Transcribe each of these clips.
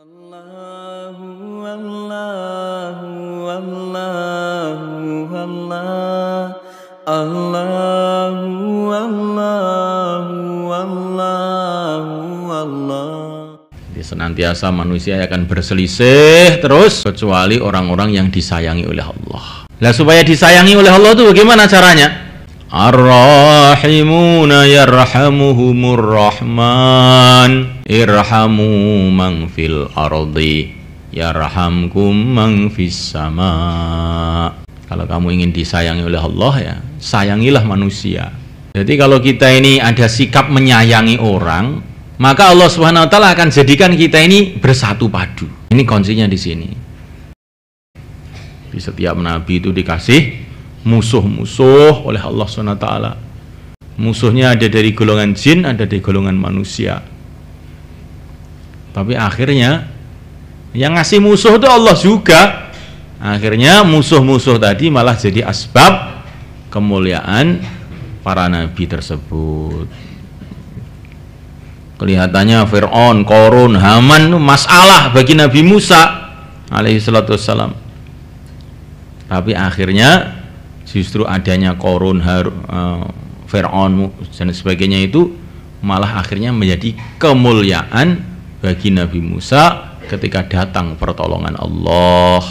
Allahu Allahu Allahu Allah Allahu Allahu Allahu Allah. Jadi senantiasa manusia akan berselisih terus kecuali orang-orang yang disayangi oleh Allah. Nah, supaya disayangi oleh Allah itu bagaimana caranya? Ar-Rahimuna yarhamuhumur Rahman irhamu man fil ardi yarhamkum man fis sama. Kalau kamu ingin disayangi oleh Allah, ya sayangilah manusia. Jadi kalau kita ini ada sikap menyayangi orang, maka Allah Subhanahu wa taala akan jadikan kita ini bersatu padu. Ini kuncinya di sini. Di setiap nabi itu dikasih musuh-musuh oleh Allah SWT. Musuhnya ada dari golongan jin, ada dari golongan manusia. Tapi akhirnya yang ngasih musuh itu Allah juga. Akhirnya musuh-musuh tadi malah jadi asbab kemuliaan para nabi tersebut. Kelihatannya Fir'aun, Qarun, Haman itu masalah bagi Nabi Musa alaihi salatu wassalam. Tapi akhirnya justru adanya Qarun, Fir'aun dan sebagainya itu malah akhirnya menjadi kemuliaan bagi Nabi Musa ketika datang pertolongan Allah.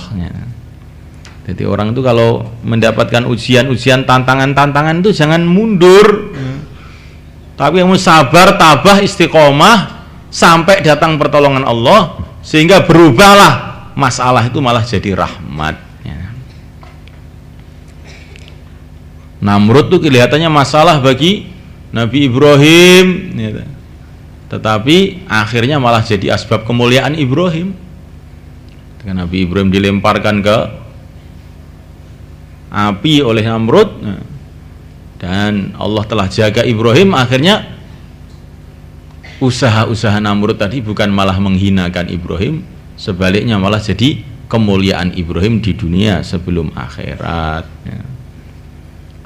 Jadi orang itu kalau mendapatkan ujian-ujian, tantangan-tantangan itu jangan mundur, tapi kamu sabar, tabah, istiqomah sampai datang pertolongan Allah, sehingga berubahlah masalah itu malah jadi rahmat. Namrud itu kelihatannya masalah bagi Nabi Ibrahim, tetapi akhirnya malah jadi asbab kemuliaan Ibrahim. Ketika Nabi Ibrahim dilemparkan ke api oleh Namrud, dan Allah telah jaga Ibrahim, akhirnya usaha-usaha Namrud tadi bukan malah menghinakan Ibrahim, sebaliknya malah jadi kemuliaan Ibrahim di dunia sebelum akhirat.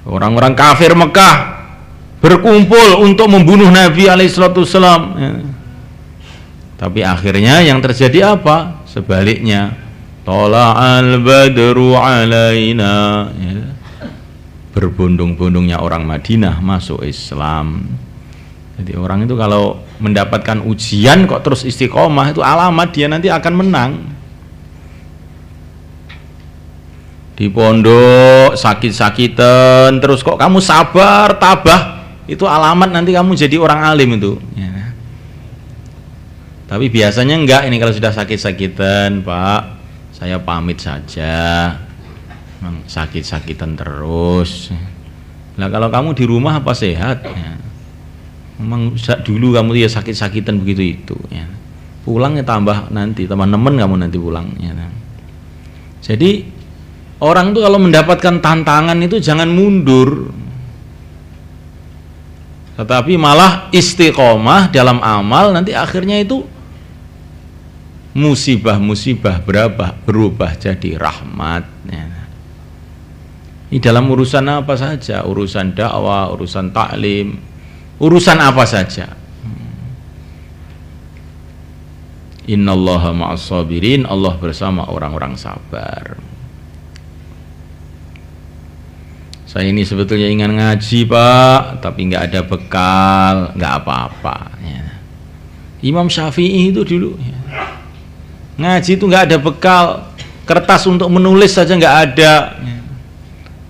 Orang-orang kafir Mekah berkumpul untuk membunuh Nabi alaihissalam, tapi akhirnya yang terjadi apa? Sebaliknya, tola'al badru alaina, berbondong-bondongnya orang Madinah masuk Islam. Jadi orang itu kalau mendapatkan ujian kok terus istiqomah, itu alamat dia nanti akan menang. Di pondok sakit-sakitan terus kok kamu sabar, tabah, itu alamat nanti kamu jadi orang alim itu, Tapi biasanya enggak, ini kalau sudah sakit-sakitan, Pak, saya pamit saja, memang sakit-sakitan terus. Nah kalau kamu di rumah apa sehat, memang dulu kamu ya sakit-sakitan begitu itu, pulangnya tambah nemen kamu nanti pulang, Jadi orang itu kalau mendapatkan tantangan itu jangan mundur, tetapi malah istiqomah dalam amal, nanti akhirnya itu musibah-musibah berubah jadi rahmat. Ini dalam urusan apa saja, urusan dakwah, urusan taklim, urusan apa saja. Innallaha ma'as sabirin, Allah bersama orang-orang sabar. Saya ini sebetulnya ingin ngaji, Pak, tapi nggak ada bekal, nggak apa-apa. Imam Syafi'i itu dulu ngaji itu nggak ada bekal, kertas untuk menulis saja nggak ada.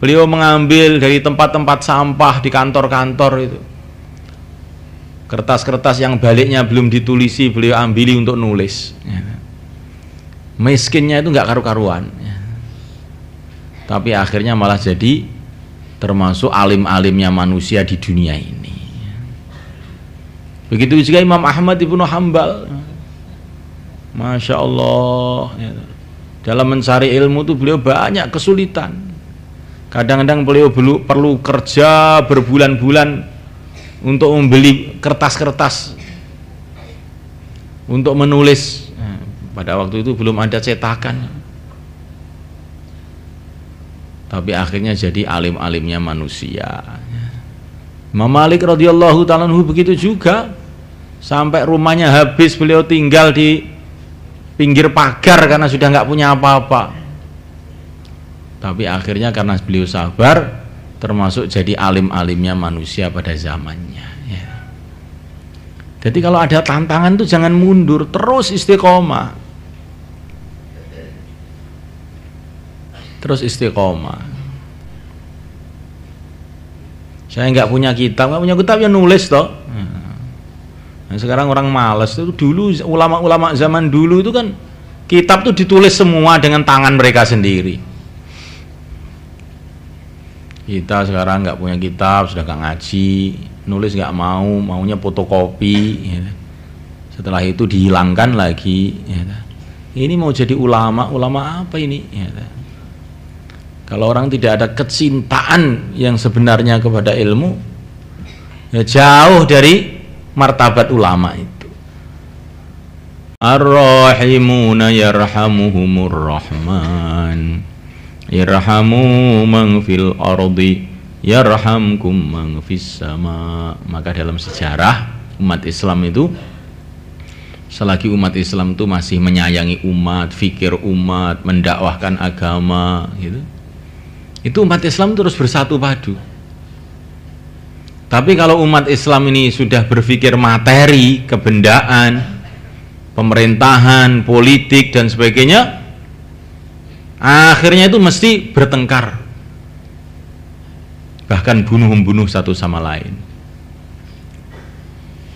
Beliau mengambil dari tempat-tempat sampah di kantor-kantor itu, kertas-kertas yang baliknya belum ditulisi beliau ambili untuk nulis. Miskinnya itu nggak karu-karuan, tapi akhirnya malah jadi termasuk alim-alimnya manusia di dunia ini. Begitu juga Imam Ahmad ibnu Hanbal, Masya Allah, dalam mencari ilmu itu beliau banyak kesulitan. Kadang-kadang beliau perlu kerja berbulan-bulan untuk membeli kertas-kertas untuk menulis. Pada waktu itu belum ada cetakan, tapi akhirnya jadi alim-alimnya manusia. Imam Malik radhiyallahu ta'ala anhu begitu juga, sampai rumahnya habis beliau tinggal di pinggir pagar karena sudah nggak punya apa-apa. Tapi akhirnya karena beliau sabar, termasuk jadi alim-alimnya manusia pada zamannya. Ya. Jadi kalau ada tantangan tuh jangan mundur, terus istiqomah. Terus istiqomah. Saya nggak punya kitab ya nulis toh. Nah, sekarang orang malas. Itu dulu ulama-ulama zaman dulu itu kan kitab tuh ditulis semua dengan tangan mereka sendiri. Kita sekarang nggak punya kitab, sudah nggak ngaji, nulis nggak maunya fotokopi. Ya. Setelah itu dihilangkan lagi. Ya. Ini mau jadi ulama apa ini? Ya. Kalau orang tidak ada kecintaan yang sebenarnya kepada ilmu, ya jauh dari martabat ulama itu. Ar-rahimuna yarhamuhumur rahman. Irhamu man fil ardi yarhamkum man fis sama. Maka dalam sejarah umat Islam itu, selagi umat Islam itu masih menyayangi umat, fikir umat, mendakwahkan agama gitu, itu umat Islam terus bersatu padu. Tapi kalau umat Islam ini sudah berpikir materi, kebendaan, pemerintahan, politik dan sebagainya, akhirnya itu mesti bertengkar, bahkan bunuh-membunuh satu sama lain.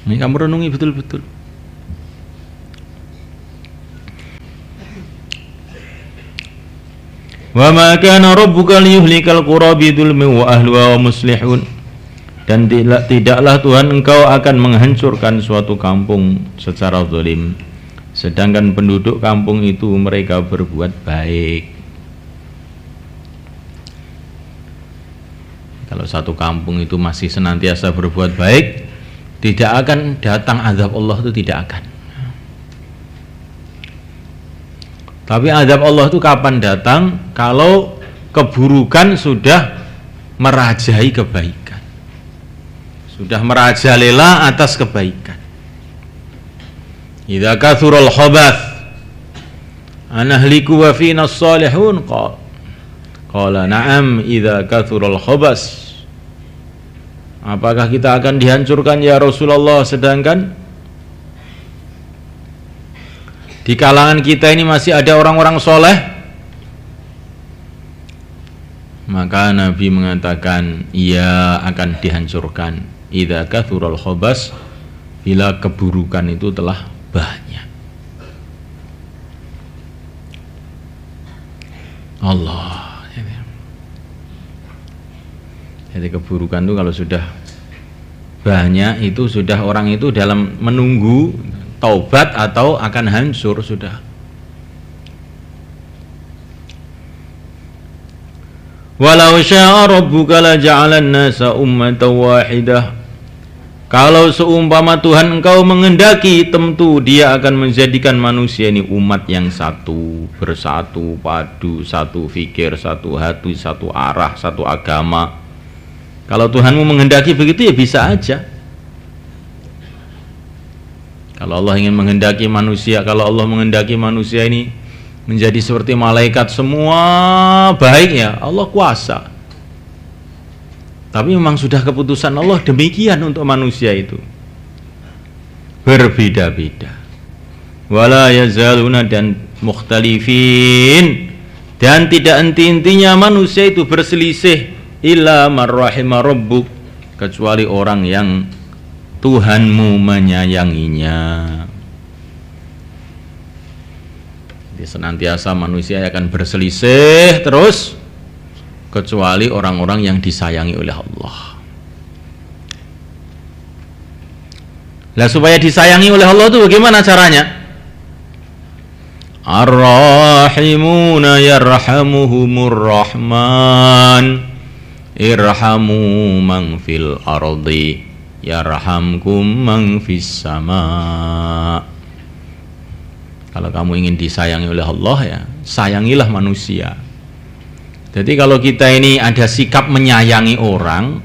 Ini kamu renungi betul-betul. Wa ma kana rabbuka liyuhlikal qura bidzulmin wa ahluha muslihun. Dan tidaklah Tuhan engkau akan menghancurkan suatu kampung secara zalim, sedangkan penduduk kampung itu mereka berbuat baik. Kalau satu kampung itu masih senantiasa berbuat baik, tidak akan datang azab Allah, itu tidak akan. Tapi azab Allah itu kapan datang? Kalau keburukan sudah merajai kebaikan, sudah merajalela atas kebaikan. Idza kathural khabath anahliku wa fina as-salihun qala na'am idza kathural khabas. Apakah kita akan dihancurkan ya Rasulullah, sedangkan di kalangan kita ini masih ada orang-orang soleh? Maka Nabi mengatakan ia akan dihancurkan idza kathural khabas, bila keburukan itu telah banyak. Allah. Jadi keburukan itu kalau sudah banyak, itu sudah orang itu dalam menunggu taubat atau akan hancur sudah. Walau syaa rabbuka la ja'alan nasa ummatan wahidah. Kalau seumpama Tuhan engkau mengendaki, tentu dia akan menjadikan manusia ini umat yang satu, bersatu, padu, satu fikir, satu hati, satu arah, satu agama. Kalau Tuhanmu menghendaki begitu ya bisa aja. Kalau Allah ingin menghendaki manusia, kalau Allah menghendaki manusia ini menjadi seperti malaikat semua baik, ya Allah kuasa. Tapi memang sudah keputusan Allah demikian untuk manusia itu. Berbeda-beda. Wala yazaluna dan mukhtalifin, dan tidak henti-hentinya manusia itu berselisih illa marrahima rabbuk, kecuali orang yang Tuhanmu menyayanginya. Jadi senantiasa manusia akan berselisih terus, kecuali orang-orang yang disayangi oleh Allah. Lah supaya disayangi oleh Allah itu bagaimana caranya? Ar-rahimuna yarhamuhumur rahman. Irhamu man fil ardi yarhamkum man fis sama. Kalau kamu ingin disayangi oleh Allah, ya sayangilah manusia. Jadi kalau kita ini ada sikap menyayangi orang,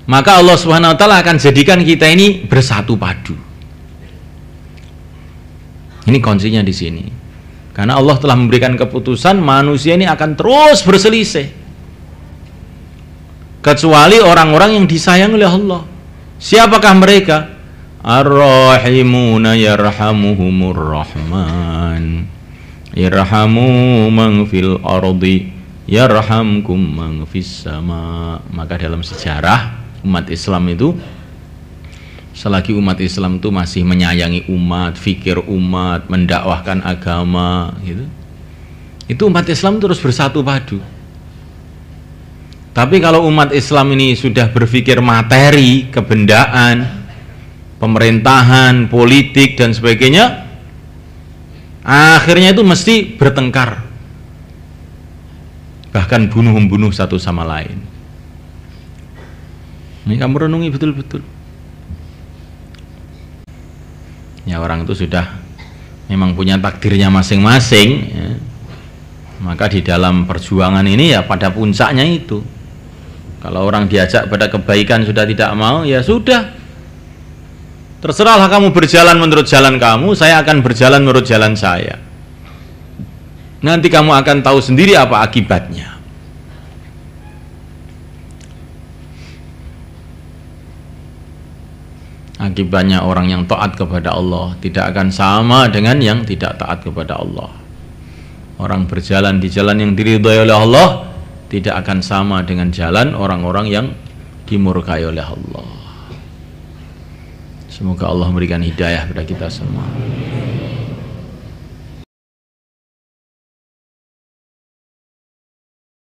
maka Allah Subhanahu wa taala akan jadikan kita ini bersatu padu. Ini kuncinya di sini. Karena Allah telah memberikan keputusan manusia ini akan terus berselisih. Kecuali orang-orang yang disayang oleh Allah. Siapakah mereka? Ar-Rahimuna yarhamuhumur Rahman. Irhamu man fil ardi yarhamkum man fis sama. Maka dalam sejarah umat Islam itu, selagi umat Islam itu masih menyayangi umat, fikir umat, mendakwahkan agama gitu, itu umat Islam terus bersatu padu. Tapi kalau umat Islam ini sudah berpikir materi, kebendaan, pemerintahan, politik dan sebagainya, akhirnya itu mesti bertengkar, bahkan bunuh-membunuh satu sama lain. Ini kamu renungi betul-betul. Ya, orang itu sudah memang punya takdirnya masing-masing ya. Maka di dalam perjuangan ini ya pada puncaknya itu, kalau orang diajak pada kebaikan sudah tidak mau, ya sudah, terserahlah kamu berjalan menurut jalan kamu, saya akan berjalan menurut jalan saya. Nanti kamu akan tahu sendiri apa akibatnya. Akibatnya orang yang taat kepada Allah tidak akan sama dengan yang tidak taat kepada Allah. Orang berjalan di jalan yang diridhai oleh Allah tidak akan sama dengan jalan orang-orang yang dimurkai oleh Allah. Semoga Allah memberikan hidayah kepada kita semua.